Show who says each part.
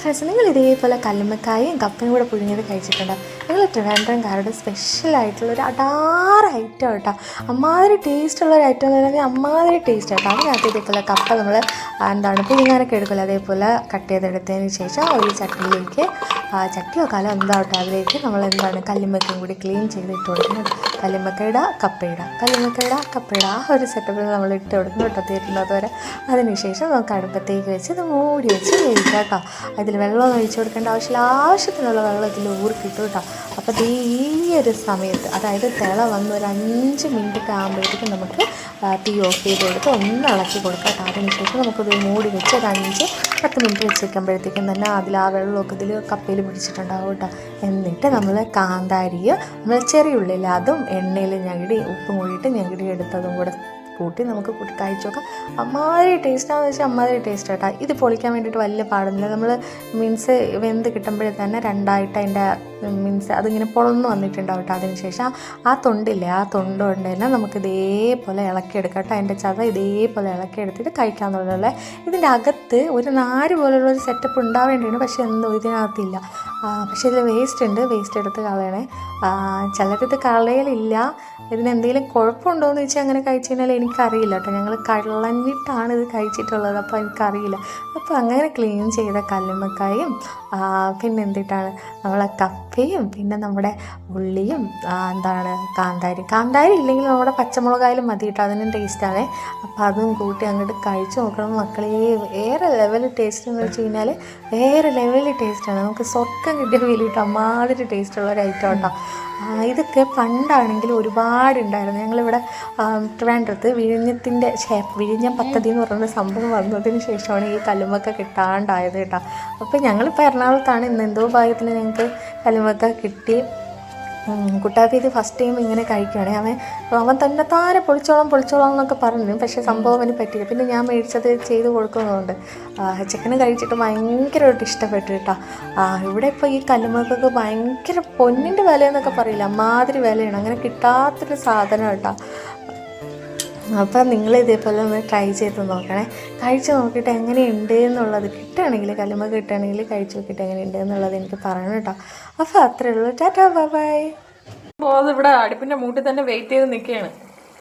Speaker 1: Friends, നിങ്ങൾ ഇതേപോലെ കല്ലുമ്മക്കായും കപ്പയും കൂടെ പുഴുങ്ങിയത് കഴിച്ചിട്ടുണ്ടോ? ഞങ്ങൾ ട്രിവാൻഡ്രംകാരുടെ സ്പെഷ്യലായിട്ടുള്ളൊരു അടാറ് ഐറ്റം കേട്ടോ. അമ്മാതിരി ടേസ്റ്റുള്ളൊരു ഐറ്റം എന്ന് പറഞ്ഞാൽ അമ്മാതിരി ടേസ്റ്റ് കേട്ടോ. അതിനകത്ത് ഇതേപോലെ കപ്പ നമ്മൾ പുഴുങ്ങാനൊക്കെ എടുക്കില്ല, അതേപോലെ കട്ട് ചെയ്തെടുത്തതിന് ശേഷം ഒരു ചട്ടിയിലേക്ക് ചട്ടിയോ കലോ എന്താവട്ടെ അതിലേക്ക് നമ്മൾ കല്ലുമ്മക്കയും കൂടി ക്ലീൻ ചെയ്തിട്ട് കൊടുക്കുന്നത്. കല്ലുമ്മക്കയിട കപ്പയിട ആ ഒരു സെറ്റപ്പിൽ നമ്മൾ ഇട്ട് കൊടുക്കുന്നു കേട്ടോ, തീരുന്നത് വരെ. അതിനുശേഷം നമുക്ക് അടുപ്പത്തേക്ക് വെച്ച് ഇത് മൂടി വെച്ച് വേവിക്കാം കേട്ടോ. അതിൽ വെള്ളമൊന്നും ഒഴിച്ചു കൊടുക്കേണ്ട ആവശ്യത്തിനുള്ള വെള്ളം ഇതിൽ ഊറിക്കിട്ടും കേട്ടോ. അപ്പോൾ ഈ ഒരു സമയത്ത്, അതായത് തിള വന്ന് ഒരു 5 മിനിറ്റ് ആകുമ്പോഴത്തേക്കും നമുക്ക് തീ ഓഫ് ചെയ്ത് കൊടുത്ത് ഒന്ന് ഇളക്കി കൊടുക്കാം കേട്ടോ. അതിനുശേഷം നമുക്കത് മൂടി വെച്ച് ഒരു 5-10 മിനിറ്റ് വെച്ചേക്കുമ്പോഴത്തേക്കും തന്നെ അതിൽ ആ വെള്ളമൊക്കെ ഇതിൽ കപ്പയിൽ പിടിച്ചിട്ടുണ്ടാവും കേട്ടോ. എന്നിട്ട് നമ്മൾ കാന്താരിയോ നമ്മൾ ചെറിയ ഉള്ളിൽ അതും എണ്ണയിൽ ഞെരടി ഉപ്പും കൂടിയിട്ട് ഞെരടി എടുത്തതും കൂടെ കൂട്ടി നമുക്ക് കഴിച്ച് നോക്കാം. അമ്മാതിരി ടേസ്റ്റാണെന്ന് വെച്ചാൽ അമ്മാതിരി ടേസ്റ്റ് കേട്ടോ. ഇത് പൊളിക്കാൻ വേണ്ടിയിട്ട് വലിയ പാടൊന്നുമില്ല. നമ്മൾ മീൻസ് വെന്ത് കിട്ടുമ്പോഴേ തന്നെ രണ്ടായിട്ട് അതിൻ്റെ മീൻസ് അതിങ്ങനെ പൊളന്ന് വന്നിട്ടുണ്ടാവും കേട്ടോ. അതിനുശേഷം ആ തൊണ്ടില്ലേ, ആ തൊണ്ട് കൊണ്ട് തന്നെ നമുക്ക് ഇതേപോലെ ഇളക്കിയെടുക്കാം കേട്ടോ. അതിൻ്റെ ചത ഇതേപോലെ ഇളക്കിയെടുത്തിട്ട് കഴിക്കാമെന്നുള്ളത്. ഇതിൻ്റെ അകത്ത് ഒരു നാര് പോലുള്ളൊരു സെറ്റപ്പ് ഉണ്ടാവേണ്ടിയാണ്, പക്ഷേ എന്തോ ഇതിനകത്തില്ല. പക്ഷേ ഇതിൽ വേസ്റ്റ് ഉണ്ട്, വേസ്റ്റ് എടുത്ത് കളയണേ. ചിലരിത് കളയലില്ല. ഇതിനെന്തെങ്കിലും കുഴപ്പമുണ്ടോ എന്ന് ചോദിച്ചാൽ അങ്ങനെ കഴിച്ചു കഴിഞ്ഞാൽ എനിക്കറിയില്ല കേട്ടോ. ഞങ്ങൾ കളഞ്ഞിട്ടാണ് ഇത് കഴിച്ചിട്ടുള്ളത്, അപ്പോൾ എനിക്കറിയില്ല. അപ്പോൾ അങ്ങനെ ക്ലീൻ ചെയ്ത കല്ലുമ്മക്കായും പിന്നെ എന്തിട്ടാണ് നമ്മളെ കപ്പയും പിന്നെ നമ്മുടെ ഉള്ളിയും കാന്താരി ഇല്ലെങ്കിൽ നമ്മുടെ പച്ചമുളകായാലും മതി കേട്ടോ, അതിനും ടേസ്റ്റാണ്. അപ്പോൾ അതും കൂട്ടി അങ്ങോട്ട് കഴിച്ച് നോക്കണം മക്കളെ. വേറെ ലെവൽ ടേസ്റ്റ് എന്ന് വെച്ച് കഴിഞ്ഞാൽ വേറെ ലെവൽ ടേസ്റ്റാണ്. നമുക്ക് സ്വർക്കം കിട്ടിയ ഫീൽ കിട്ടും. അമ്മാതിരി ടേസ്റ്റുള്ളൊരു ഐറ്റം കേട്ടോ. ഇതൊക്കെ പണ്ടാണെങ്കിൽ ഒരുപാടുണ്ടായിരുന്നു. ഞങ്ങളിവിടെ ട്രിവാൻഡ്രത്ത് വിഴിഞ്ഞം പദ്ധതി എന്ന് പറയുന്ന സംഭവം വന്നതിന് ശേഷമാണ് ഈ കല്ലുമ്മക്ക കിട്ടാണ്ടായത് കേട്ടോ. അപ്പോൾ ഞങ്ങളിപ്പോൾ എറണാകുളത്താണ്. ഇന്ന് എന്തോ ഭാഗ്യത്തിന് ഞങ്ങൾക്ക് കല്ലുമ്മക്ക കിട്ടി. കുട്ടാപ്പി ഇത് ഫസ്റ്റ് ടൈം ഇങ്ങനെ കഴിക്കുകയാണെങ്കിൽ അവൻ തന്നെ താരെ പൊളിച്ചോളാം എന്നൊക്കെ പറഞ്ഞു. പക്ഷേ സംഭവം അവന് പറ്റില്ല. പിന്നെ ഞാൻ മേടിച്ചത് ചെയ്ത് കൊടുക്കുന്നതുകൊണ്ട് ചിക്കന് കഴിച്ചിട്ട് ഭയങ്കരമായിട്ട് ഇഷ്ടപ്പെട്ടു കേട്ടോ. ഇവിടെ ഇപ്പോൾ ഈ കല്ലുമ്മക്കൊക്കെ ഭയങ്കര പൊന്നിൻ്റെ വിലയെന്നൊക്കെ പറയില്ല, അമ്മാതിരി വിലയാണ്. അങ്ങനെ കിട്ടാത്തൊരു സാധനം കേട്ടോ. അപ്പം നിങ്ങൾ ഇതേപോലെ ഒന്ന് ട്രൈ ചെയ്ത് നോക്കണേ. കഴിച്ച് നോക്കിയിട്ട് എങ്ങനെയുണ്ട് എന്നുള്ളത്, കിട്ടുകയാണെങ്കിൽ കല്ലുമ്മക്ക കിട്ടുകയാണെങ്കിൽ കഴിച്ച് നോക്കിയിട്ട് എങ്ങനെയുണ്ട് എന്നുള്ളത് എനിക്ക് പറയണം കേട്ടോ. അപ്പോൾ അത്രയേ ഉള്ളൂ. Tata bye bye.
Speaker 2: അപ്പോൾ അതിവിടെ അടുപ്പിൻ്റെ മൂട്ടിൽ തന്നെ വെയിറ്റ് ചെയ്ത് നിൽക്കുകയാണ്.